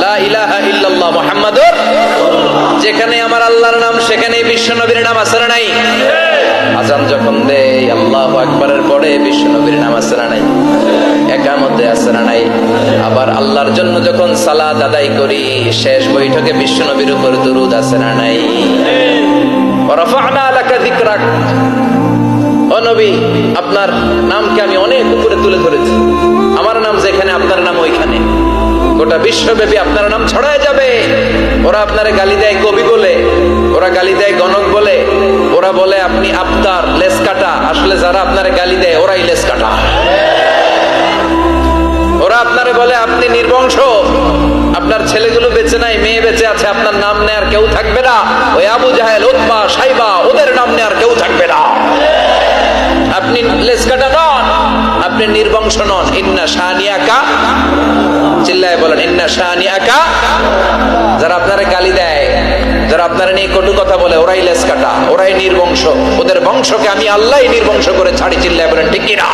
লা ইলাহা ইল্লাল্লাহ মুহাম্মাদুর। যেখানে আমার আল্লাহর নাম সেখানেই বিশ্ব নবীর নাম আছে না নাই? আজান যখন দেয় আল্লাহু আকবারের পরে বিশ্ব নবীর নাম আছে না নাই? একামতে আছে না নাই? আবার আল্লাহর জন্য যখন সালাত আদায় করি শেষ বৈঠকে বিশ্ব নবীর উপর দুরূদ আছে না নাই? ওয়া রাফা'না লাকা যিকরাক। ও নবী, আপনার নামকে আমি অনেক উপরে তুলে ধরেছি। আমার নাম যেখানে আপনার নাম ওইখানে। গোটা বিশ্বব্যাপী আপনার নাম ছড়ায় যাবে। ওরা আপনারে গালি দেয় কবি বলে, ওরা গালি দেয় গণক বলে, ওরা বলে আপনি আফতার লেস কাটা। আসলে যারা আপনারে গালি দেয় ওরাই লেস কাটা। ওরা আপনারে বলে আপনি নির্বংশ, আপনার ছেলেগুলো বেঁচে নাই, মেয়ে বেঁচে আছে, আপনার নাম নেয়ার কেউ থাকবে না। ওই আবু জাহেল, উতবা, সাইবা ওদের নাম নেয়ার কেউ থাকবে না। আপনি লেস কাটা নন, আপনি নির্বংশ নন। ইন্না শানিয়াকা, চিল্লায় বলেন ইন্না শানিয়াকা। যারা আপনারে গালি দেয়, যারা আপনারা নিয়ে কটু কথা বলে ওরাই লেস কাটা, ওরাই নির্বংশ। ওদের বংশকে আমি আল্লাহই নির্বংশ করে ছাড়ি। চিল্লায় বলেন ঠিক কি না?